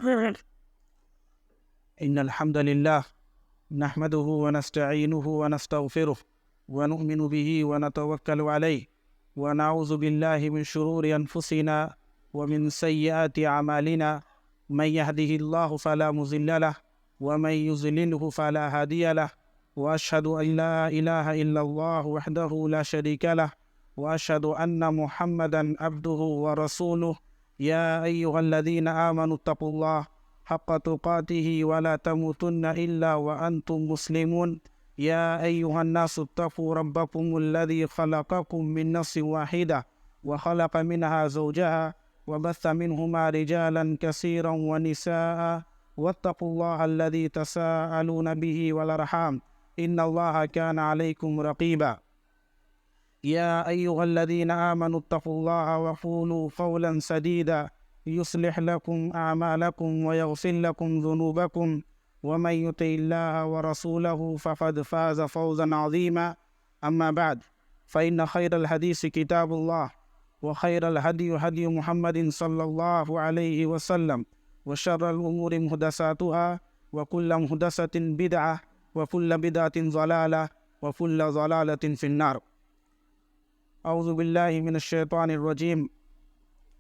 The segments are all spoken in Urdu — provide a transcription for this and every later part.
إن الحمد لله نحمده ونستعينه ونستغفره ونؤمن به ونتوكل عليه ونعوذ بالله من شرور أنفسنا ومن سيئات أعمالنا من يهده الله فلا مضل له ومن يضلله فلا هادي له وأشهد أن لا إله إلا الله وحده لا شريك له وأشهد أن محمدا عبده ورسوله يا أيها الذين آمنوا اتقوا الله حق تقاته ولا تموتن إلا وأنتم مسلمون يا أيها الناس اتقوا ربكم الذي خلقكم من نفس واحدة وخلق منها زوجها وبث منهما رجالا كثيرا ونساء واتقوا الله الذي تساءلون به والأرحام إن الله كان عليكم رقيبا يا أيها الذين آمنوا اتقوا الله وقولوا قولا سديدا يصلح لكم أعمالكم ويغفر لكم ذنوبكم ومن يطع الله ورسوله فقد فاز فوزا عظيما أما بعد فإن خير الحديث كتاب الله وخير الهدي هدي محمد صلى الله عليه وسلم وشر الأمور محدثاتها وكل محدثة بدعة وكل بدعة ضلالة وكل ضلالة في النار أعوذ بالله من الشيطان الرجيم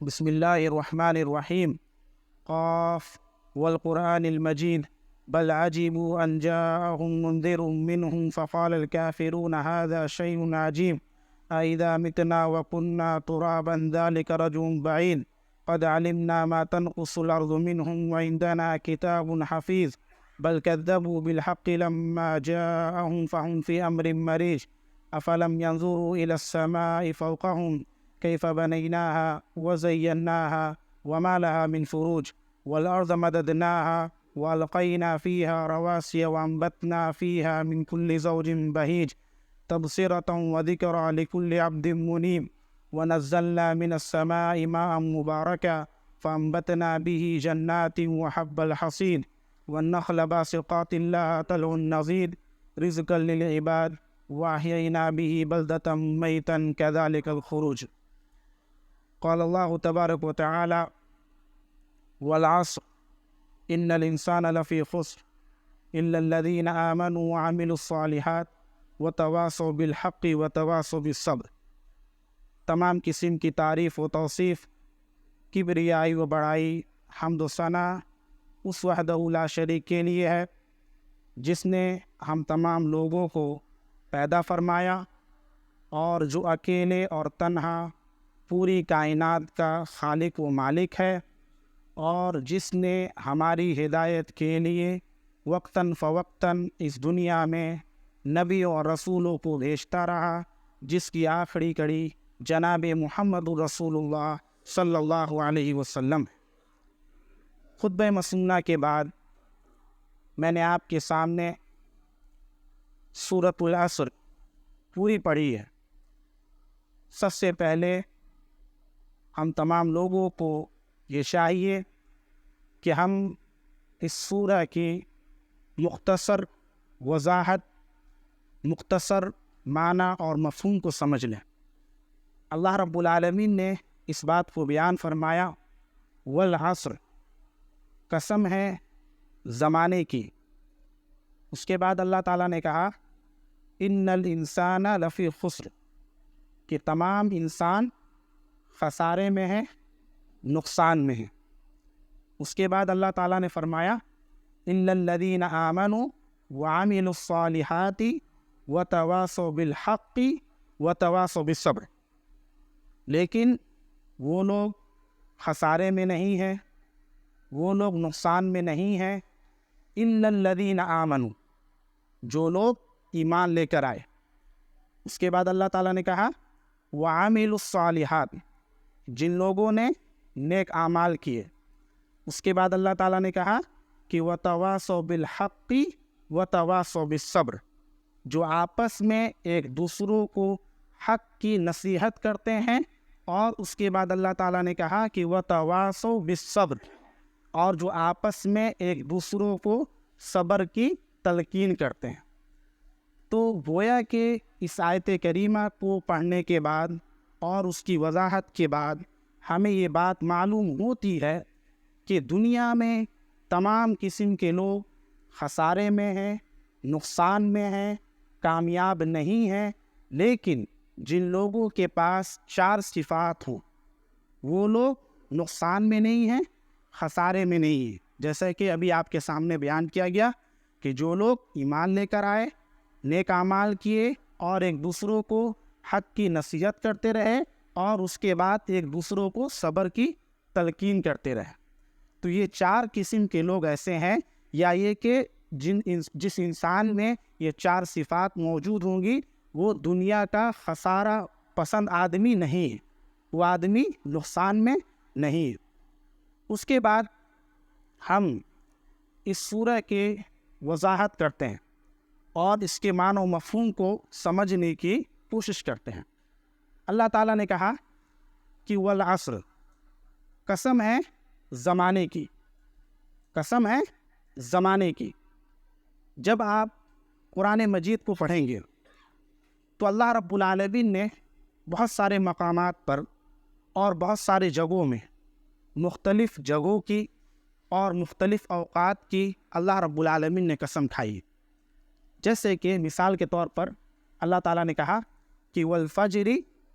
بسم الله الرحمن الرحيم قاف والقرآن المجيد بل عجبوا أن جاءهم منذر منهم فقال الكافرون هذا شيء عجيب أإذا متنا وكنا ترابا ذلك رجل بعيد قد علمنا ما تنقص الأرض منهم وعندنا كتاب حفيظ بل كذبوا بالحق لما جاءهم فهم في أمر مريج أفلم ينظروا إلى السماء فوقهم كيف بنيناها وزيناها وما لها من فروج والأرض مددناها وألقينا فيها رواسي وأنبتنا فيها من كل زوج بهيج تبصرة وذكرى لكل عبد منيب ونزلنا من السماء ماء مباركا فأنبتنا به جنات وحب الحصيد والنخل باسقات لها طلع نضيد رزقا للعباد وأحيينا به بلدة ميتا كذلك الخروج قال الله تبارك وتعالى والعصر إن الإنسان لفي خسر إلا الذين آمنوا وعملوا الصالحات وتواصوا بالحق وتواصوا بالصبر. تمام قسم کی تعریف و توصیف، کبریائی و بڑائی، حمد و ثنا اس وحدہ لا شریک کے لیے ہے جس نے ہم تمام لوگوں کو پیدا فرمایا اور جو اکیلے اور تنہا پوری کائنات کا خالق و مالک ہے، اور جس نے ہماری ہدایت کے لیے وقتاً فوقتاً اس دنیا میں نبی اور رسولوں کو بھیجتا رہا، جس کی آخری کڑی جناب محمد رسول اللہ صلی اللہ علیہ وسلم۔ خطبہ مسنونہ کے بعد میں نے آپ کے سامنے سورۃ العصر پوری پڑھی ہے۔ سب سے پہلے ہم تمام لوگوں کو یہ چاہیے کہ ہم اس سورہ کی مختصر وضاحت، مختصر معنی اور مفہوم کو سمجھ لیں۔ اللہ رب العالمین نے اس بات کو بیان فرمایا والعصر، قسم ہے زمانے کی۔ اس کے بعد اللہ تعالیٰ نے کہا ان الانسان لفی خسر، کہ تمام انسان خسارے میں ہیں، نقصان میں ہیں۔ اس کے بعد اللہ تعالیٰ نے فرمایا الا الذین آمنوا وعملوا الصالحات وتواصوا بالحق وتواصوا بالصبر، لیکن وہ لوگ خسارے میں نہیں ہیں، وہ لوگ نقصان میں نہیں ہیں، الا الذین آمنوا، جو لوگ ایمان لے کر آئے۔ اس کے بعد اللہ تعالیٰ نے کہا وعملوا الصالحات، جن لوگوں نے نیک اعمال کیے۔ اس کے بعد اللہ تعالیٰ نے کہا کہ وتواصوا بالحق وتواصوا بالصبر، جو آپس میں ایک دوسروں کو حق کی نصیحت کرتے ہیں، اور اس کے بعد اللہ تعالیٰ نے کہا کہ وتواصوا بالصبر، اور جو آپس میں ایک دوسروں کو صبر کی تلقین کرتے ہیں۔ تو گویا کہ اس آیت کریمہ کو پڑھنے کے بعد اور اس کی وضاحت کے بعد ہمیں یہ بات معلوم ہوتی ہے کہ دنیا میں تمام قسم کے لوگ خسارے میں ہیں، نقصان میں ہیں، کامیاب نہیں ہیں، لیکن جن لوگوں کے پاس 4 صفات ہوں وہ لوگ نقصان میں نہیں ہیں، خسارے میں نہیں ہیں۔ جیسا کہ ابھی آپ کے سامنے بیان کیا گیا کہ جو لوگ ایمان لے کر آئے، نیک اعمال کیے اور ایک دوسروں کو حق کی نصیحت کرتے رہے اور اس کے بعد ایک دوسروں کو صبر کی تلقین کرتے رہے، تو یہ 4 قسم کے لوگ ایسے ہیں، یا یہ کہ جس انسان میں یہ 4 صفات موجود ہوں گی وہ دنیا کا خسارہ پسند آدمی نہیں ہے، وہ آدمی نقصان میں نہیں ہے۔ اس کے بعد ہم اس سورہ کے وضاحت کرتے ہیں اور اس کے معنی و مفہوم کو سمجھنے کی کوشش کرتے ہیں۔ اللہ تعالیٰ نے کہا کہ والعصر، قسم ہے زمانے کی، قسم ہے زمانے کی۔ جب آپ قرآن مجید کو پڑھیں گے تو اللہ رب العالمین نے بہت سارے مقامات پر اور بہت سارے جگہوں میں مختلف جگہوں کی اور مختلف اوقات کی اللہ رب العالمین نے قسم کھائی۔ جیسے کہ مثال کے طور پر اللہ تعالیٰ نے کہا کہ والفجر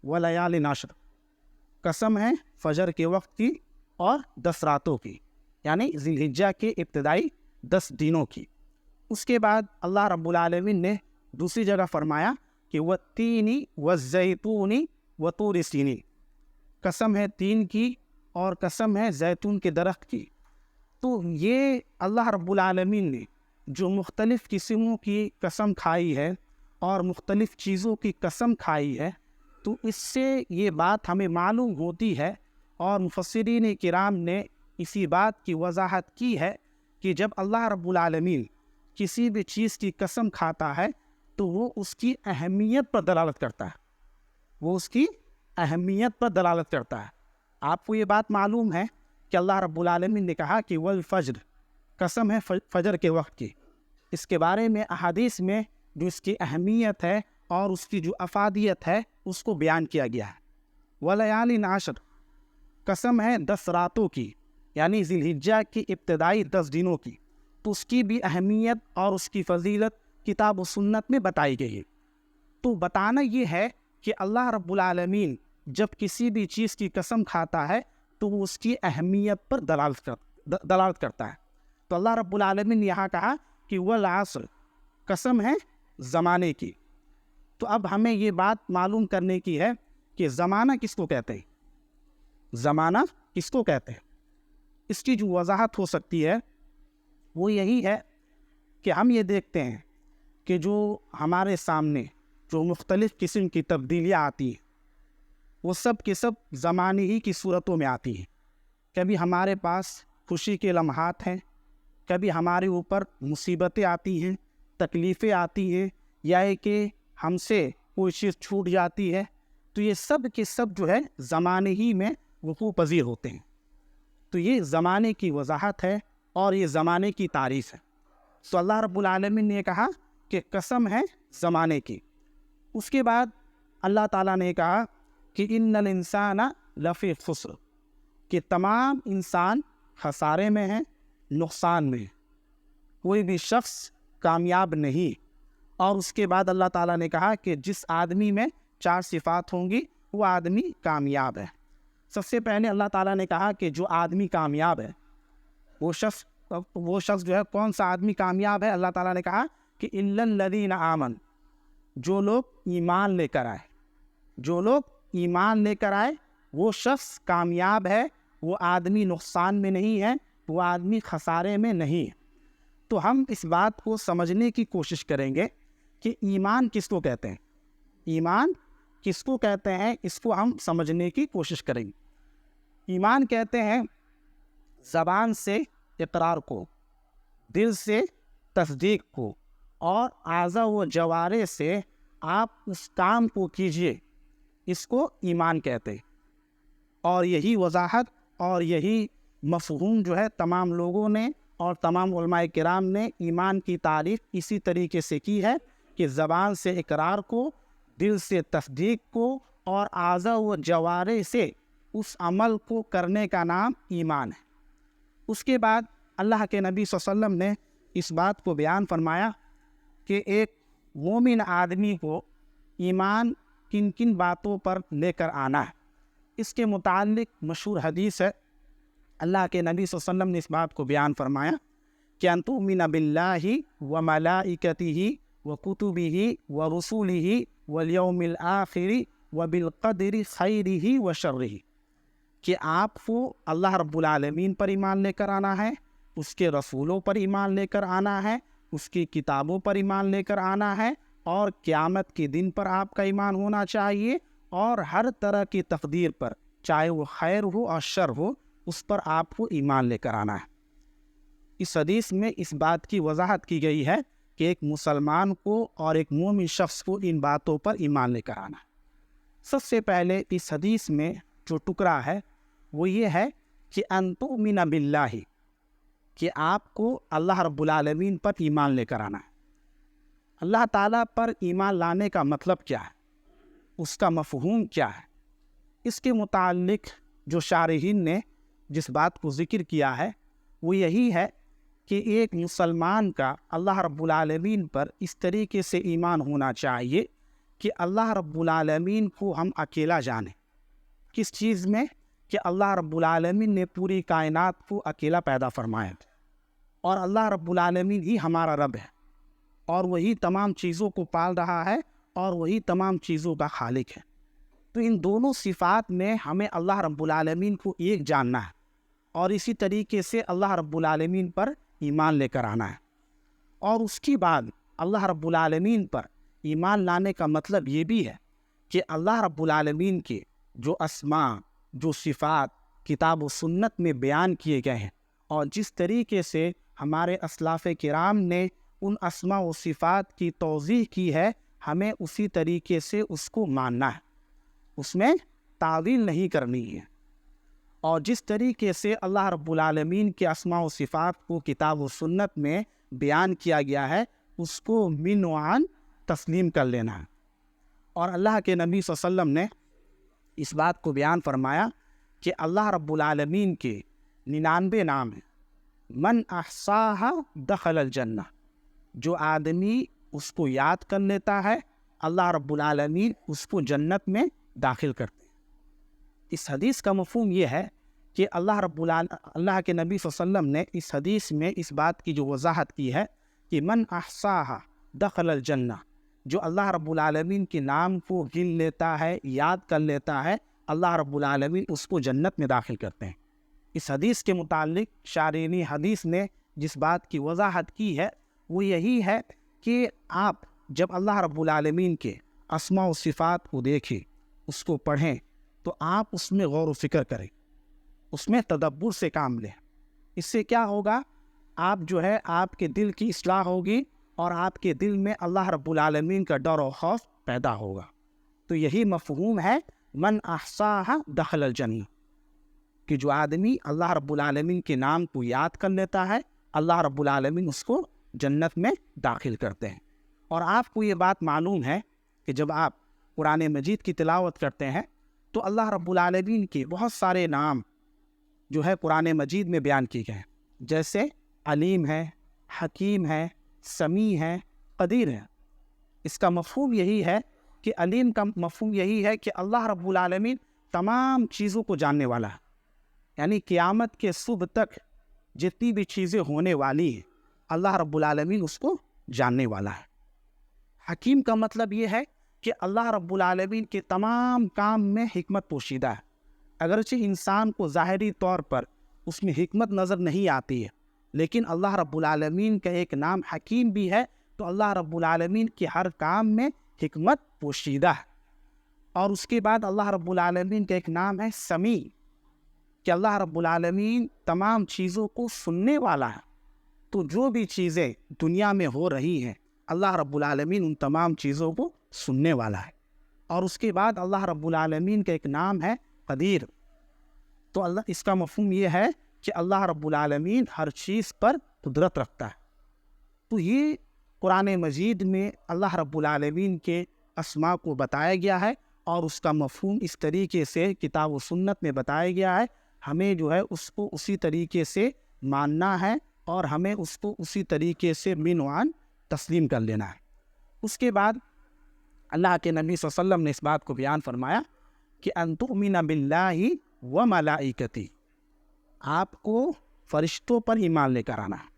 ولیال عشر، قسم ہے فجر کے وقت کی اور 10 راتوں کی، یعنی ذی الحجہ کے ابتدائی 10 دنوں کی۔ اس کے بعد اللہ رب العالمین نے دوسری جگہ فرمایا کہ والتین والزیتون وطور سینین، قسم ہے تین کی اور قسم ہے زیتون کے درخت کی۔ تو یہ اللہ رب العالمین نے جو مختلف قسموں کی قسم کھائی ہے اور مختلف چیزوں کی قسم کھائی ہے، تو اس سے یہ بات ہمیں معلوم ہوتی ہے اور مفسرین کرام نے اسی بات کی وضاحت کی ہے کہ جب اللہ رب العالمین کسی بھی چیز کی قسم کھاتا ہے تو وہ اس کی اہمیت پر دلالت کرتا ہے، وہ اس کی اہمیت پر دلالت کرتا ہے۔ آپ کو یہ بات معلوم ہے کہ اللہ رب العالمین نے کہا کہ والفجر، قسم ہے فجر کے وقت کی۔ اس کے بارے میں احادیث میں جو اس کی اہمیت ہے اور اس کی جو افادیت ہے اس کو بیان کیا گیا ہے۔ ولیال عشر، قسم ہے 10 راتوں کی، یعنی ذی الحجہ کی ابتدائی 10 دنوں کی، تو اس کی بھی اہمیت اور اس کی فضیلت کتاب و سنت میں بتائی گئی ہے۔ تو بتانا یہ ہے کہ اللہ رب العالمین جب کسی بھی چیز کی قسم کھاتا ہے تو وہ اس کی اہمیت پر دلالت کرتا ہے۔ تو اللہ رب العالمین نے یہاں کہا کہ والعصر، قسم ہے زمانے کی۔ تو اب ہمیں یہ بات معلوم کرنے کی ہے کہ زمانہ کس کو کہتے ہیں، زمانہ کس کو کہتے ہیں۔ اس کی جو وضاحت ہو سکتی ہے وہ یہی ہے کہ ہم یہ دیکھتے ہیں کہ جو ہمارے سامنے جو مختلف قسم کی تبدیلیاں آتی ہیں وہ سب کے سب زمانے ہی کی صورتوں میں آتی ہیں۔ کبھی ہمارے پاس خوشی کے لمحات ہیں، کبھی ہمارے اوپر مصیبتیں آتی ہیں، تکلیفیں آتی ہیں، یا کہ ہم سے کوئی چیز چھوٹ جاتی ہے، تو یہ سب کے سب جو ہے زمانے ہی میں وقوع پذیر ہوتے ہیں۔ تو یہ زمانے کی وضاحت ہے اور یہ زمانے کی تعریف ہے۔ تو اللہ رب العالمین نے کہا کہ قسم ہے زمانے کی۔ اس کے بعد اللہ تعالیٰ نے کہا کہ ان الانسان لفی خسر، کہ تمام انسان خسارے میں ہیں، نقصان میں ہیں، کوئی بھی شخص کامیاب نہیں۔ اور اس کے بعد اللہ تعالیٰ نے کہا کہ جس آدمی میں 4 صفات ہوں گی وہ آدمی کامیاب ہے۔ سب سے پہلے اللہ تعالیٰ نے کہا کہ جو آدمی کامیاب ہے وہ شخص جو ہے، کون سا آدمی کامیاب ہے؟ اللہ تعالیٰ نے کہا کہ الا الذین آمنوا، جو لوگ ایمان لے کر آئے، جو لوگ ایمان لے کر آئے وہ شخص کامیاب ہے، وہ آدمی نقصان میں نہیں ہے، وہ آدمی خسارے میں نہیں ہے۔ تو ہم اس بات کو سمجھنے کی کوشش کریں گے کہ ایمان کس کو کہتے ہیں، ایمان کس کو کہتے ہیں، اس کو ہم سمجھنے کی کوشش کریں گے۔ ایمان کہتے ہیں زبان سے اقرار کو، دل سے تصدیق کو، اور اعضاء و جوارح سے آپ اس کام کو کیجئے، اس کو ایمان کہتے ہیں۔ اور یہی وضاحت اور یہی مفہوم جو ہے تمام لوگوں نے اور تمام علماء کرام نے ایمان کی تعریف اسی طریقے سے کی ہے کہ زبان سے اقرار کو، دل سے تصدیق کو، اور اعضاء و جوارح سے اس عمل کو کرنے کا نام ایمان ہے۔ اس کے بعد اللہ کے نبی صلی اللہ علیہ وسلم نے اس بات کو بیان فرمایا کہ ایک مومن آدمی کو ایمان کن کن باتوں پر لے کر آنا ہے۔ اس کے متعلق مشہور حدیث ہے، اللہ کے نبی صلی اللہ علیہ وسلم نے اس بات کو بیان فرمایا کہ ان تؤمن باللہ وملائکتہ وکتبہ ورسلہ والیوم الآخر وبالقدر خیرہ وشرہ، کہ آپ کو اللہ رب العالمین پر ایمان لے کر آنا ہے، اس کے رسولوں پر ایمان لے کر آنا ہے، اس کی کتابوں پر ایمان لے کر آنا ہے، اور قیامت کے دن پر آپ کا ایمان ہونا چاہیے، اور ہر طرح کی تقدیر پر، چاہے وہ خیر ہو اور شر ہو، اس پر آپ کو ایمان لے کر آنا ہے۔ اس حدیث میں اس بات کی وضاحت کی گئی ہے کہ ایک مسلمان کو اور ایک مومن شخص کو ان باتوں پر ایمان لے کر آنا ہے۔ سب سے پہلے اس حدیث میں جو ٹکڑا ہے وہ یہ ہے کہ ان تؤمن باللہ، کہ آپ کو اللہ رب العالمین پر ایمان لے کر آنا ہے۔ اللہ تعالیٰ پر ایمان لانے کا مطلب کیا ہے، اس کا مفہوم کیا ہے؟ اس کے متعلق جو شارحین نے جس بات کو ذکر کیا ہے وہ یہی ہے کہ ایک مسلمان کا اللہ رب العالمین پر اس طریقے سے ایمان ہونا چاہیے کہ اللہ رب العالمین کو ہم اکیلا جانیں۔ کس چیز میں؟ کہ اللہ رب العالمین نے پوری کائنات کو اکیلا پیدا فرمایا، اور اللہ رب العالمین ہی ہمارا رب ہے، اور وہی تمام چیزوں کو پال رہا ہے، اور وہی تمام چیزوں کا خالق ہے۔ تو ان دونوں صفات میں ہمیں اللہ رب العالمین کو ایک جاننا ہے، اور اسی طریقے سے اللہ رب العالمین پر ایمان لے کر آنا ہے۔ اور اس کے بعد اللہ رب العالمین پر ایمان لانے کا مطلب یہ بھی ہے کہ اللہ رب العالمین کے جو اسماء، جو صفات کتاب و سنت میں بیان کیے گئے ہیں، اور جس طریقے سے ہمارے اسلاف کرام نے ان اسماء و صفات کی توضیح کی ہے، ہمیں اسی طریقے سے اس کو ماننا ہے، اس میں تعویل نہیں کرنی ہے۔ اور جس طریقے سے اللہ رب العالمین کے اسماء و صفات کو کتاب و سنت میں بیان کیا گیا ہے، اس کو من و عن تسلیم کر لینا ہے۔ اور اللہ کے نبی صلی اللہ علیہ وسلم نے اس بات کو بیان فرمایا کہ اللہ رب العالمین کے 99 نام ہیں، من احصاہا دخل الجنہ، جو آدمی اس کو یاد کر لیتا ہے اللہ رب العالمین اس کو جنت میں داخل کرتے ہیں۔ اس حدیث کا مفہوم یہ ہے کہ اللہ کے نبی صلی اللہ علیہ وسلم نے اس حدیث میں اس بات کی جو وضاحت کی ہے کہ من احصاہا دخل الجنہ، جو اللہ رب العالمین کے نام کو گن لیتا ہے، یاد کر لیتا ہے، اللہ رب العالمین اس کو جنت میں داخل کرتے ہیں۔ اس حدیث کے متعلق شارحین حدیث نے جس بات کی وضاحت کی ہے وہ یہی ہے کہ آپ جب اللہ رب العالمین کے اسماء و صفات کو دیکھیں، اس کو پڑھیں، تو آپ اس میں غور و فکر کریں، اس میں تدبر سے کام لیں۔ اس سے کیا ہوگا؟ آپ جو ہے آپ کے دل کی اصلاح ہوگی، اور آپ کے دل میں اللہ رب العالمین کا ڈر و خوف پیدا ہوگا۔ تو یہی مفہوم ہے من احصاہا دخل الجنہ، کہ جو آدمی اللہ رب العالمین کے نام کو یاد کر لیتا ہے، اللہ رب العالمین اس کو جنت میں داخل کرتے ہیں۔ اور آپ کو یہ بات معلوم ہے کہ جب آپ قرآن مجید کی تلاوت کرتے ہیں تو اللہ رب العالمین کے بہت سارے نام جو ہے قرآن مجید میں بیان کیے گئے ہیں، جیسے علیم ہے، حکیم ہے، سمیع ہے، قدیر ہے۔ اس کا مفہوم یہی ہے کہ علیم کا مفہوم یہی ہے کہ اللہ رب العالمین تمام چیزوں کو جاننے والا ہے، یعنی قیامت کے صبح تک جتنی بھی چیزیں ہونے والی ہیں اللہ رب العالمین اس کو جاننے والا ہے۔ حکیم کا مطلب یہ ہے کہ اللہ رب العالمین کے تمام کام میں حکمت پوشیدہ ہے، اگرچہ انسان کو ظاہری طور پر اس میں حکمت نظر نہیں آتی ہے، لیکن اللہ رب العالمین کا ایک نام حکیم بھی ہے، تو اللہ رب العالمین کے ہر کام میں حکمت پوشیدہ ہے۔ اور اس کے بعد اللہ رب العالمین کا ایک نام ہے سمیع، کہ اللہ رب العالمین تمام چیزوں کو سننے والا ہے۔ تو جو بھی چیزیں دنیا میں ہو رہی ہیں اللہ رب العالمین ان تمام چیزوں کو سننے والا ہے۔ اور اس کے بعد اللہ رب العالمین کا ایک نام ہے قدیر، تو اللہ اس کا مفہوم یہ ہے کہ اللہ رب العالمین ہر چیز پر قدرت رکھتا ہے۔ تو یہ قرآن مجید میں اللہ رب العالمین کے اسماء کو بتایا گیا ہے، اور اس کا مفہوم اس طریقے سے کتاب و سنت میں بتایا گیا ہے۔ ہمیں جو ہے اس کو اسی طریقے سے ماننا ہے اور ہمیں اس کو اسی طریقے سے بنوان تسلیم کر لینا ہے۔ اس کے بعد اللہ کے نبی صلی اللہ علیہ وسلم نے اس بات کو بیان فرمایا کہ ان تؤمن باللہ و ملائکتی، آپ کو فرشتوں پر ایمان لے کر آنا ہے۔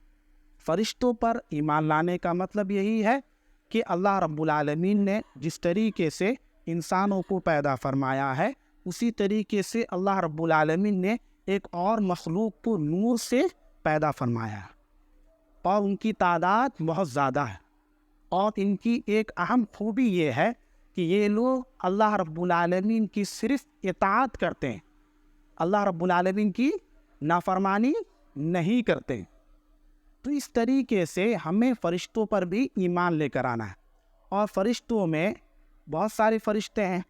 فرشتوں پر ایمان لانے کا مطلب یہی ہے کہ اللہ رب العالمین نے جس طریقے سے انسانوں کو پیدا فرمایا ہے، اسی طریقے سے اللہ رب العالمین نے ایک اور مخلوق کو نور سے پیدا فرمایا ہے، اور ان کی تعداد بہت زیادہ ہے، اور ان کی ایک اہم خوبی یہ ہے کہ یہ لوگ اللہ رب العالمین کی صرف اطاعت کرتے ہیں، اللہ رب العالمین کی نافرمانی نہیں کرتے۔ تو اس طریقے سے ہمیں فرشتوں پر بھی ایمان لے کر آنا ہے، اور فرشتوں میں بہت سارے فرشتے ہیں،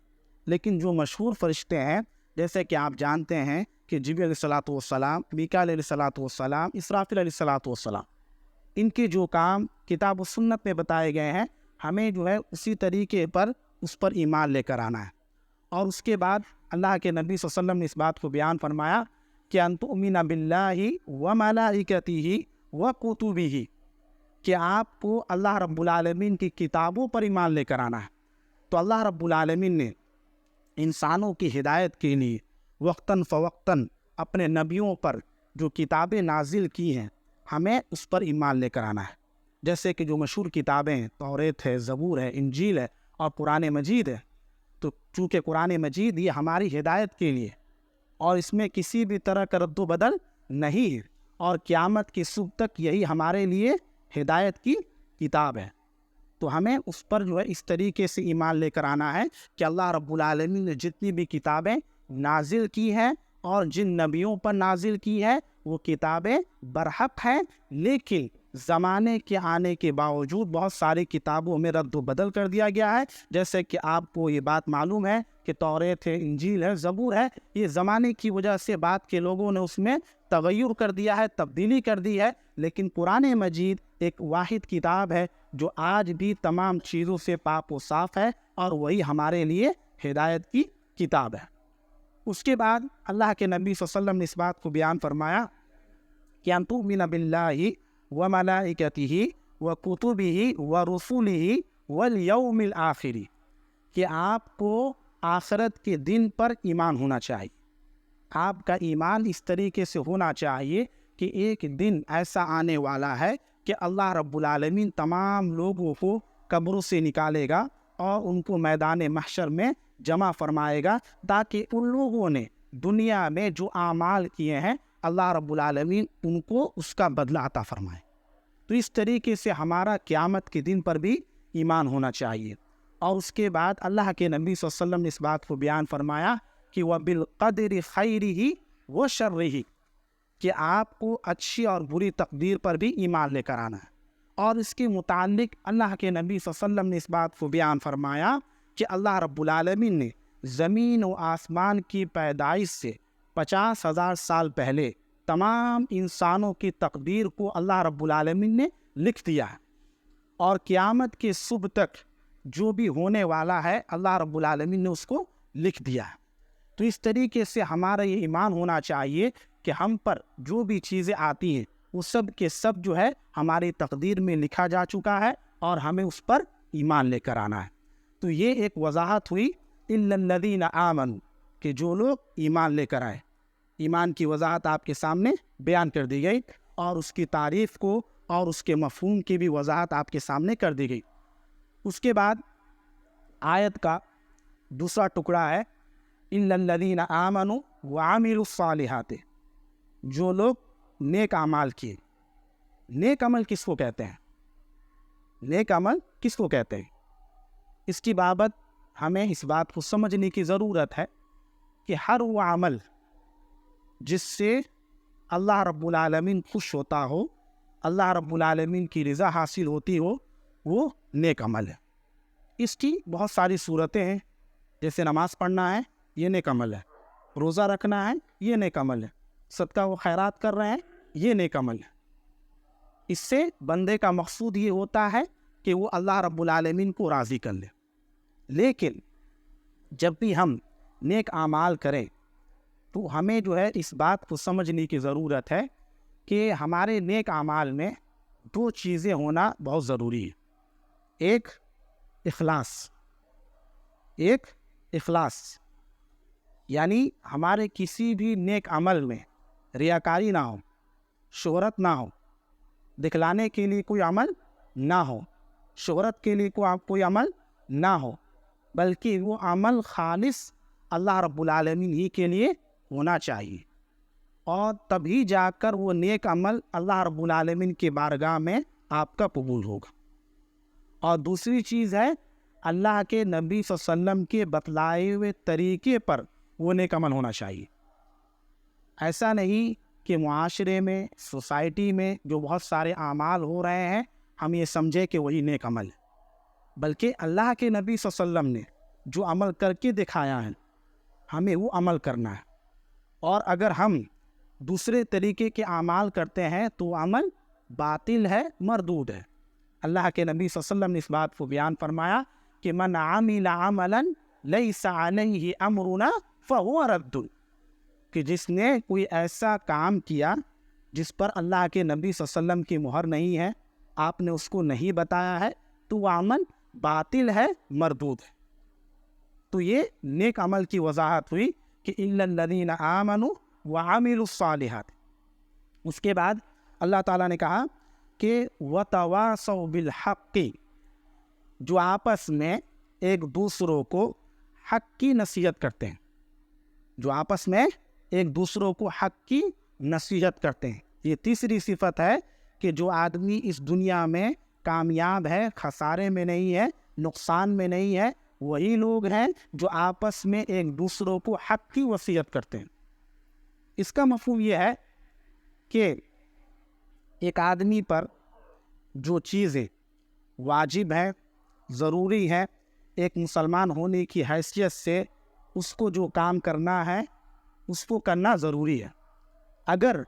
لیکن جو مشہور فرشتے ہیں جیسے کہ آپ جانتے ہیں کہ جبریل علیہ الصلوۃ والسلام، میکائیل علیہ الصلوۃ والسلام، اسرافیل علیہ الصلوۃ والسلام، ان کے جو کام کتاب و سنت میں بتائے گئے ہیں، ہمیں جو ہے اسی طریقے پر اس پر ایمان لے کر آنا ہے۔ اور اس کے بعد اللہ کے نبی صلی اللہ علیہ وسلم نے اس بات کو بیان فرمایا کہ ان تؤمن باللہ و ملائکتہ و کتبہ، کہ آپ کو اللہ رب العالمین کی کتابوں پر ایمان لے کر آنا ہے۔ تو اللہ رب العالمین نے انسانوں کی ہدایت کے لیے وقتاً فوقتاً اپنے نبیوں پر جو کتابیں نازل کی ہیں، ہمیں اس پر ایمان لے کر آنا ہے۔ جیسے کہ جو مشہور کتابیں ہیں، توریت ہے، زبور ہے، انجیل ہے اور قرآن مجید ہے۔ تو چونکہ قرآن مجید یہ ہماری ہدایت کے لیے، اور اس میں کسی بھی طرح کا رد و بدل نہیں ہے، اور قیامت کی صبح تک یہی ہمارے لیے ہدایت کی کتاب ہے۔ تو ہمیں اس پر جو ہے اس طریقے سے ایمان لے کر آنا ہے کہ اللہ رب العالمین نے جتنی بھی کتابیں نازل کی ہیں اور جن نبیوں پر نازل کی ہے، وہ کتابیں برحق ہیں، لیکن زمانے کے آنے کے باوجود بہت ساری کتابوں میں رد و بدل کر دیا گیا ہے۔ جیسے کہ آپ کو یہ بات معلوم ہے کہ توریت ہے، انجیل ہے، زبور ہے، یہ زمانے کی وجہ سے بعد کے لوگوں نے اس میں تغیر کر دیا ہے، تبدیلی کر دی ہے، لیکن قرآن مجید ایک واحد کتاب ہے جو آج بھی تمام چیزوں سے پاک و صاف ہے، اور وہی ہمارے لیے ہدایت کی کتاب ہے۔ اس کے بعد اللہ کے نبی صلی اللہ علیہ وسلم نے اس بات کو بیان فرمایا کہ ان تؤمن باللہ و ملائکتہ و کتبہ و رسلہ والیوم الآخر، کہ آپ کو آخرت کے دن پر ایمان ہونا چاہیے۔ آپ کا ایمان اس طریقے سے ہونا چاہیے کہ ایک دن ایسا آنے والا ہے کہ اللہ رب العالمین تمام لوگوں کو قبروں سے نکالے گا اور ان کو میدان محشر میں جمع فرمائے گا، تاکہ ان لوگوں نے دنیا میں جو اعمال کیے ہیں اللہ رب العالمین ان کو اس کا بدلہ عطا فرمائے۔ تو اس طریقے سے ہمارا قیامت کے دن پر بھی ایمان ہونا چاہیے۔ اور اس کے بعد اللہ کے نبی صلی اللہ علیہ وسلم نے اس بات کو بیان فرمایا کہ وَبِالْقَدْرِ خَيْرِهِ وَشَرِّهِ، کہ آپ کو اچھی اور بری تقدیر پر بھی ایمان لے کر آنا ہے۔ اور اس کے متعلق اللہ کے نبی صلی اللہ علیہ وسلم نے اس بات کو بیان فرمایا کہ اللہ رب العالمین نے زمین و آسمان کی پیدائش سے 50,000 سال پہلے تمام انسانوں کی تقدیر کو اللہ رب العالمین نے لکھ دیا ہے، اور قیامت کے صبح تک جو بھی ہونے والا ہے اللہ رب العالمین نے اس کو لکھ دیا ہے۔ تو اس طریقے سے ہمارا یہ ایمان ہونا چاہیے کہ ہم پر جو بھی چیزیں آتی ہیں وہ سب کے سب جو ہے ہماری تقدیر میں لکھا جا چکا ہے، اور ہمیں اس پر ایمان لے کر آنا ہے۔ تو یہ ایک وضاحت ہوئی اِلَّا الَّذِينَ آمَنُوا، کہ جو لوگ ایمان لے کر آئے۔ ایمان کی وضاحت آپ کے سامنے بیان کر دی گئی، اور اس کی تعریف کو اور اس کے مفہوم کی بھی وضاحت آپ کے سامنے کر دی گئی۔ اس کے بعد آیت کا دوسرا ٹکڑا ہے اِلَّا الَّذِينَ آمَنُوا وَعَمِلُوا الصَّالِحَاتِ، جو لوگ نیک اعمال کیے۔ نیک عمل کس کو کہتے ہیں؟ نیک عمل کس کو کہتے ہیں؟ اس کی بابت ہمیں اس بات کو سمجھنے کی ضرورت ہے کہ ہر وہ عمل جس سے اللہ رب العالمین خوش ہوتا ہو، اللہ رب العالمین کی رضا حاصل ہوتی ہو، وہ نیک عمل ہے۔ اس کی بہت ساری صورتیں ہیں، جیسے نماز پڑھنا ہے، یہ نیک عمل ہے، روزہ رکھنا ہے، یہ نیک عمل ہے، صدقہ و خیرات کر رہے ہیں، یہ نیک عمل ہے۔ اس سے بندے کا مقصود یہ ہوتا ہے کہ وہ اللہ رب العالمین کو راضی کر لے۔ لیکن جب بھی ہم نیک اعمال کریں تو ہمیں جو ہے اس بات کو سمجھنے کی ضرورت ہے کہ ہمارے نیک اعمال میں دو چیزیں ہونا بہت ضروری ہے. ایک اخلاص، یعنی ہمارے کسی بھی نیک عمل میں ریاکاری نہ ہو، شہرت نہ ہو، دکھلانے کے لیے کوئی عمل نہ ہو، شہرت کے لیے کوئی عمل نہ ہو، بلکہ وہ عمل خالص اللہ رب العالمین ہی کے لیے ہونا چاہیے، اور تبھی جا کر وہ نیک عمل اللہ رب العالمین کی بارگاہ میں آپ کا قبول ہوگا. اور دوسری چیز ہے اللہ کے نبی صلی اللہ علیہ وسلم کے بتلائے ہوئے طریقے پر وہ نیک عمل ہونا چاہیے. ایسا نہیں کہ معاشرے میں، سوسائٹی میں جو بہت سارے اعمال ہو رہے ہیں ہم یہ سمجھے کہ وہی نیک عمل ہے، بلکہ اللہ کے نبی صلی اللہ علیہ وسلم نے جو عمل کر کے دکھایا ہے ہمیں وہ عمل کرنا ہے. اور اگر ہم دوسرے طریقے کے اعمال کرتے ہیں تو وہ عمل باطل ہے، مردود ہے. اللہ کے نبی صلی اللہ علیہ وسلم نے اس بات کو بیان فرمایا کہ من عمل عملا لیس علیہ امرنا فہو رد، کہ جس نے کوئی ایسا کام کیا جس پر اللہ کے نبی صلی اللہ علیہ وسلم کی مہر نہیں ہے، آپ نے اس کو نہیں بتایا ہے، تو وہ عمل باطل ہے، مردود ہے. تو یہ نیک عمل کی وضاحت ہوئی کہ الا الذین آمنوا وعملوا الصالحات. اس کے بعد اللہ تعالیٰ نے کہا کہ وتواصوا بالحق، جو آپس میں ایک دوسروں کو حق کی نصیحت کرتے ہیں، جو آپس میں ایک دوسروں کو حق کی نصیحت کرتے ہیں. یہ تیسری صفت ہے کہ جو آدمی اس دنیا میں کامیاب ہے، خسارے میں نہیں ہے، نقصان میں نہیں ہے، وہی لوگ ہیں جو آپس میں ایک دوسروں کو حق کی وصیت کرتے ہیں. اس کا مفہوم یہ ہے کہ ایک آدمی پر جو چیزیں واجب ہیں، ضروری ہے، ایک مسلمان ہونے کی حیثیت سے اس کو جو کام کرنا ہے اس کو کرنا ضروری ہے. اگر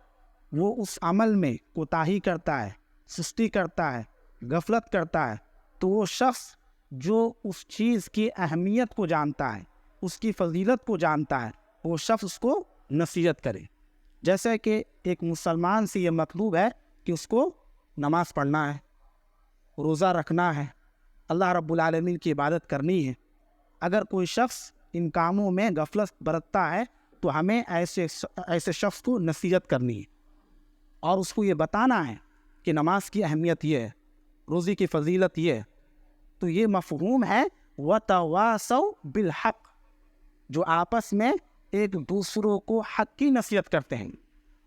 وہ اس عمل میں کوتاہی کرتا ہے، سستی کرتا ہے، غفلت کرتا ہے، تو وہ شخص جو اس چیز کی اہمیت کو جانتا ہے، اس کی فضیلت کو جانتا ہے، وہ شخص اس کو نصیحت کرے. جیسے کہ ایک مسلمان سے یہ مطلوب ہے کہ اس کو نماز پڑھنا ہے، روزہ رکھنا ہے، اللہ رب العالمین کی عبادت کرنی ہے. اگر کوئی شخص ان کاموں میں غفلت برتتا ہے تو ہمیں ایسے شخص کو نصیحت کرنی ہے، اور اس کو یہ بتانا ہے کہ نماز کی اہمیت یہ ہے، روزے کی فضیلت یہ ہے. تو یہ مفہوم ہے وَتَوَاصَوْا بِالْحَقِّ، جو آپس میں ایک دوسروں کو حق کی نصیحت کرتے ہیں.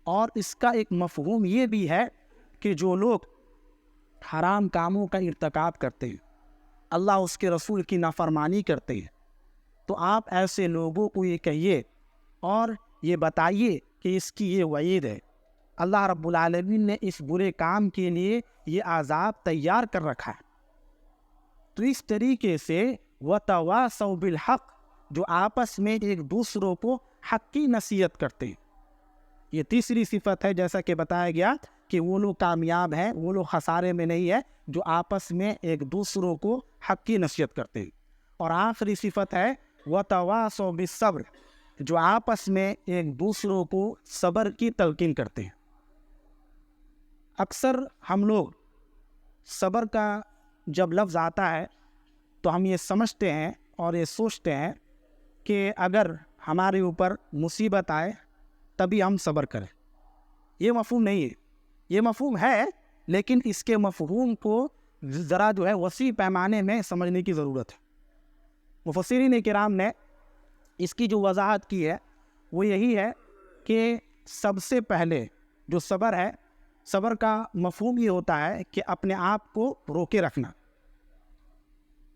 اور اس کا ایک مفہوم یہ بھی ہے کہ جو لوگ حرام کاموں کا ارتکاب کرتے ہیں، اللہ اس کے رسول کی نافرمانی کرتے ہیں، تو آپ ایسے لوگوں کو یہ کہیے اور یہ بتائیے کہ اس کی یہ وعید ہے، اللہ رب العالمین نے اس برے کام کے لیے یہ عذاب تیار کر رکھا ہے. تو اس طریقے سے وَتَوَاصَوْا بِالْحَقِّ، جو آپس میں ایک دوسروں کو حق کی نصیحت کرتے ہیں. یہ تیسری صفت ہے، جیسا کہ بتایا گیا کہ وہ لوگ کامیاب ہیں، وہ لوگ خسارے میں نہیں ہے جو آپس میں ایک دوسروں کو حق کی نصیحت کرتے ہیں. اور آخری صفت ہے وَتَوَاصَوْا بِالصَّبْرِ، جو آپس میں ایک دوسروں کو صبر کی تلقین کرتے ہیں. اکثر ہم لوگ صبر کا جب لفظ آتا ہے تو ہم یہ سمجھتے ہیں اور یہ سوچتے ہیں کہ اگر ہمارے اوپر مصیبت آئے تبھی ہم صبر کریں. یہ مفہوم نہیں ہے. یہ مفہوم ہے، لیکن اس کے مفہوم کو ذرا جو ہے وسیع پیمانے میں سمجھنے کی ضرورت ہے. مفسرین کرام نے اس کی جو وضاحت کی ہے وہ یہی ہے کہ سب سے پہلے جو صبر ہے، صبر کا مفہوم یہ ہوتا ہے کہ اپنے آپ کو روکے رکھنا.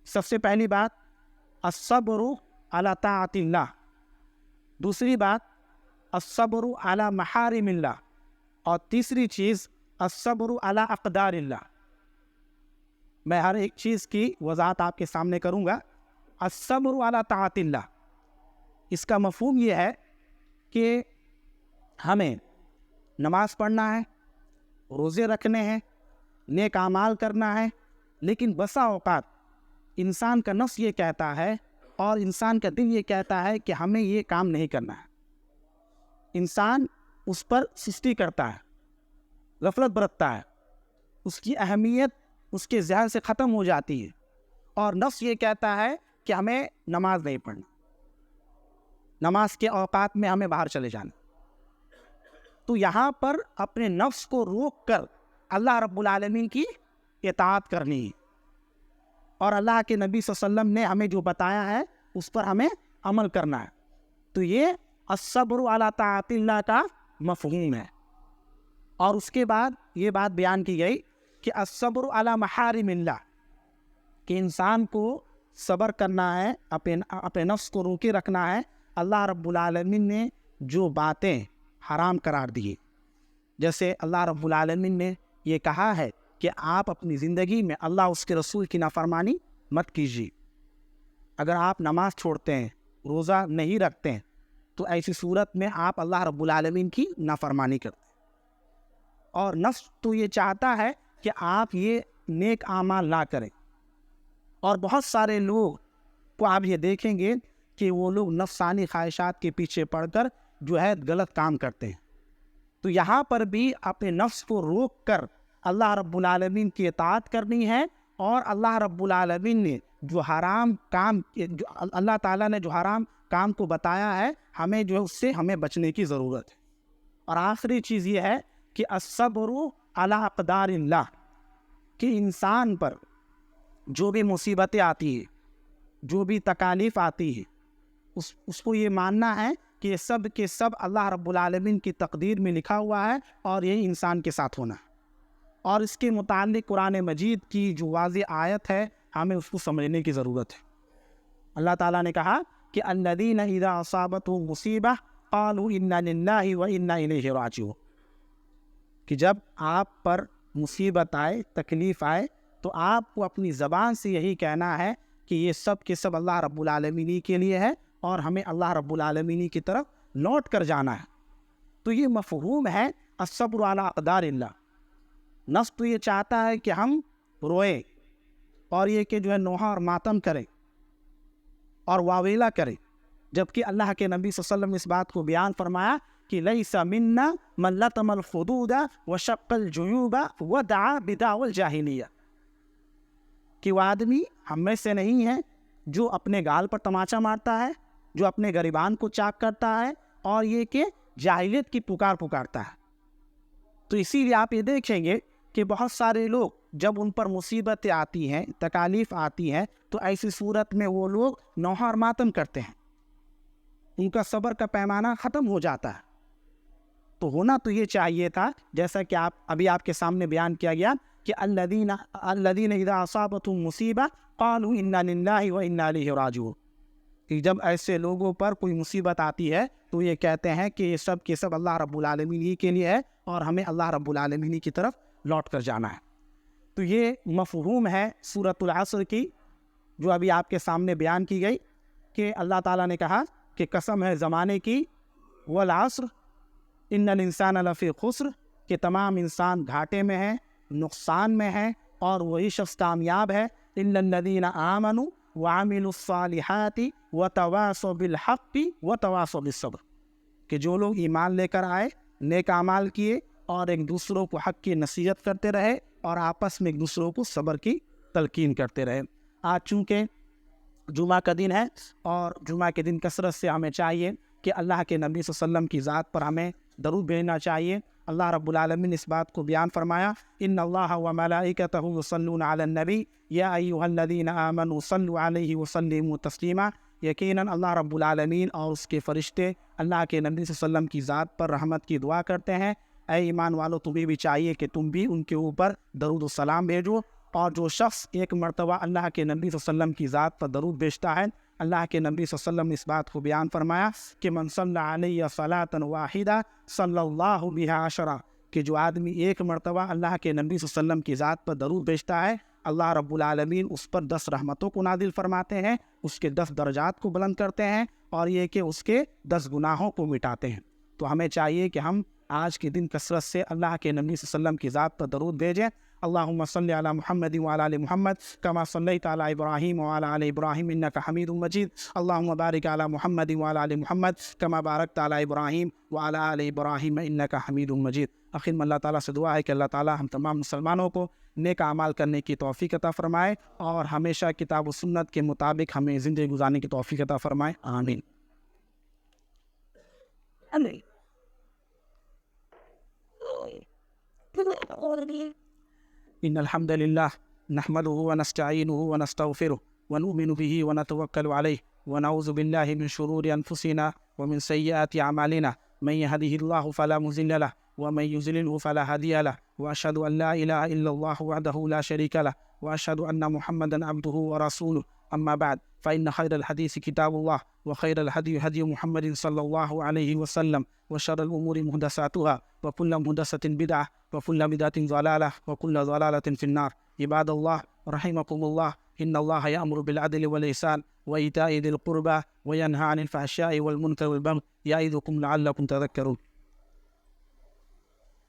سب سے پہلی بات الصبر علی طاعت اللہ، دوسری بات الصبر علی محارم اللہ، اور تیسری چیز الصبر علی اقدار اللہ. میں ہر ایک چیز کی وضاحت آپ کے سامنے کروں گا. الصبر علی طاعت اللہ، اس کا مفہوم یہ ہے کہ ہمیں نماز پڑھنا ہے، روزے رکھنے ہیں، نیک اعمال کرنا ہے، لیکن بسا اوقات انسان کا نفس یہ کہتا ہے اور انسان کا دل یہ کہتا ہے کہ ہمیں یہ کام نہیں کرنا ہے. انسان اس پر سستی کرتا ہے، غفلت برتتا ہے، اس کی اہمیت اس کے ذہن سے ختم ہو جاتی ہے، اور نفس یہ کہتا ہے کہ ہمیں نماز نہیں پڑھنا، نماز کے اوقات میں ہمیں باہر چلے جانا۔ تو یہاں پر اپنے نفس کو روک کر اللہ رب العالمین کی اطاعت کرنی ہے، اور اللہ کے نبی صلی اللہ علیہ وسلم نے ہمیں جو بتایا ہے اس پر ہمیں عمل کرنا ہے۔ تو یہ الصبر علی طاعت اللہ کا مفہوم ہے۔ اور اس کے بعد یہ بات بیان کی گئی کہ الصبر علی محارم اللہ، کہ انسان کو صبر کرنا ہے، اپنے نفس کو روکے رکھنا ہے اللہ رب العالمین نے جو باتیں حرام قرار دیے۔ جیسے اللہ رب العالمین نے یہ کہا ہے کہ آپ اپنی زندگی میں اللہ اس کے رسول کی نافرمانی مت کیجیے۔ اگر آپ نماز چھوڑتے ہیں، روزہ نہیں رکھتے ہیں، تو ایسی صورت میں آپ اللہ رب العالمین کی نافرمانی کرتے ہیں۔ اور نفس تو یہ چاہتا ہے کہ آپ یہ نیک اعمال نہ کریں، اور بہت سارے لوگ کو آپ یہ دیکھیں گے کہ وہ لوگ نفسانی خواہشات کے پیچھے پڑ کر جو ہے غلط کام کرتے ہیں۔ تو یہاں پر بھی اپنے نفس کو روک کر اللہ رب العالمین کی اطاعت کرنی ہے، اور اللہ رب العالمین نے جو حرام کام، جو اللہ تعالیٰ نے جو حرام کام کو بتایا ہے، ہمیں جو ہے اس سے ہمیں بچنے کی ضرورت ہے۔ اور آخری چیز یہ ہے کہ الصبر علی اقدار اللہ، کہ انسان پر جو بھی مصیبتیں آتی ہیں، جو بھی تکالیف آتی ہے، اس کو یہ ماننا ہے کہ یہ سب کے سب اللہ رب العالمین کی تقدیر میں لکھا ہوا ہے، اور یہ انسان کے ساتھ ہونا ہے۔ اور اس کے متعلق قرآن مجید کی جو واضح آیت ہے، ہمیں اس کو سمجھنے کی ضرورت ہے۔ اللہ تعالیٰ نے کہا کہ الذین اذا اصابتهم مصیبہ قالوا انا للہ وانا الیہ راجعون، کہ جب آپ پر مصیبت آئے، تکلیف آئے، تو آپ کو اپنی زبان سے یہی کہنا ہے کہ یہ سب کے سب اللہ رب العالمین کے لیے ہے، اور ہمیں اللہ رب العالمین کی طرف لوٹ کر جانا ہے۔ تو یہ مفہوم ہے الصبر علی اقدار اللہ۔ نفس تو یہ چاہتا ہے کہ ہم روئیں، اور یہ کہ جو ہے نوحہ اور ماتم کریں اور واویلا کریں، جبکہ اللہ کے نبی صلی اللہ علیہ وسلم نے اس بات کو بیان فرمایا کہ لیس منا من لطم الخدود وشق الجیوب ودعا بدعوى الجاہلیہ، کہ وہ آدمی ہم میں سے نہیں ہے جو اپنے گال پر تماچا مارتا ہے، جو اپنے گریبان کو چاک کرتا ہے، اور یہ کہ جاہلیت کی پکارتا ہے۔ تو اسی لیے آپ یہ دیکھیں گے کہ بہت سارے لوگ جب ان پر مصیبتیں آتی ہیں، تکالیف آتی ہیں، تو ایسی صورت میں وہ لوگ نوحہ اور ماتم کرتے ہیں، ان کا صبر کا پیمانہ ختم ہو جاتا ہے۔ تو ہونا تو یہ چاہیے تھا، جیسا کہ ابھی آپ کے سامنے بیان کیا گیا کہ الذین اذا اصابتهم مصیبہ قالوا انا للہ وانا الیہ راجعون، کہ جب ایسے لوگوں پر کوئی مصیبت آتی ہے تو یہ کہتے ہیں کہ یہ سب کے سب اللہ رب العالمین ہی کے لیے ہے، اور ہمیں اللہ رب العالمین کی طرف لوٹ کر جانا ہے۔ تو یہ مفہوم ہے سورۃ العصر کی، جو ابھی آپ کے سامنے بیان کی گئی، کہ اللہ تعالیٰ نے کہا کہ قسم ہے زمانے کی، والعصر ان الانسان لفی خسر، کہ تمام انسان گھاٹے میں ہیں، نقصان میں ہیں، اور وہی شخص کامیاب ہے، الا الذین آمنوا وعملوا الصالحات وتواصوا بالحق وتواصوا بالصبر، کہ جو لوگ ایمان لے کر آئے، نیک اعمال کیے، اور ایک دوسروں کو حق کی نصیحت کرتے رہے، اور آپس میں ایک دوسروں کو صبر کی تلقین کرتے رہے۔ آج چونکہ جمعہ کا دن ہے، اور جمعہ کے دن کثرت سے ہمیں چاہیے کہ اللہ کے نبی صلی اللہ علیہ وسلم کی ذات پر ہمیں درود بھیجنا چاہیے۔ اللہ رب العالمین نے اس بات کو بیان فرمایا، ان اللہ وملائکتہ یصلون علی النبی یا ایھا الذین آمنوا صلوا علیہ وسلموا تسلیما، یقیناً اللہ رب العالمین اور اس کے فرشتے اللہ کے نبی صلی اللہ علیہ وسلم کی ذات پر رحمت کی دعا کرتے ہیں۔ اے ایمان والو، تمہیں بھی چاہیے کہ تم بھی ان کے اوپر درود و سلام بھیجو، اور جو شخص ایک مرتبہ اللہ کے نبی صلی اللہ علیہ وسلم کی ذات پر درود بھیجتا ہے، اللہ کے نبی صلی اللہ علیہ وسلم نے اس بات کو بیان فرمایا کہ من صلی علیہ صلاۃ واحدہ صلی اللہ بہا عشرہ، کہ جو آدمی ایک مرتبہ اللہ کے نبی صلی اللہ علیہ وسلم کی ذات پر درود بھیجتا ہے، اللہ رب العالمین اس پر 10 رحمتوں کو نازل فرماتے ہیں، اس کے 10 درجات کو بلند کرتے ہیں، اور یہ کہ اس کے 10 گناہوں کو مٹاتے ہیں۔ تو ہمیں چاہیے کہ ہم آج کے دن کثرت سے اللہ کے نبی صلی اللہ علیہ وسلم کی ذات پر درود بھیجیں۔ اللہم صلی علی محمد وعلی آل محمد کما صلیت علی ابراہیم وعلی آل ابراہیم انک حمید مجید، اللہم بارک علی محمد وعلی آل محمد کما بارکت علی ابراہیم وعلی آل ابراہیم انک حمید مجید۔ آخر میں اللہ تعالیٰ سے دعا ہے کہ اللہ تعالیٰ ہم تمام مسلمانوں کو نیک اعمال کرنے کی توفیق عطا فرمائے اور ہمیشہ کتاب و سنت کے مطابق ہمیں زندگی گزارنے کی توفیق عطا فرمائے، آمین۔ إن الحمد لله نحمده ونستعينه ونستغفره ونؤمن به ونتوكل عليه ونعوذ بالله من شرور أنفسنا ومن سيئات أعمالنا، من يهده الله فلا مضل له ومن يضلله فلا هادي له، وأشهد أن لا إله إلا الله وحده لا شريك له، وأشهد أن محمدا عبده ورسوله. أما بعد، فإن خير الحديث كتاب الله، وخير الهدي هدي محمد صلى الله عليه وسلم، وشر الأمور محدثاتها، وكل محدثة بدعة، وكل بدعة ضلالة، وكل ضلالة في النار. عباد الله رحمكم الله، إن الله يأمر بالعدل والإحسان وإيتاء ذي القربى وينهى عن الفحشاء والمنكر والبغي يعظكم لعلكم تذكرون.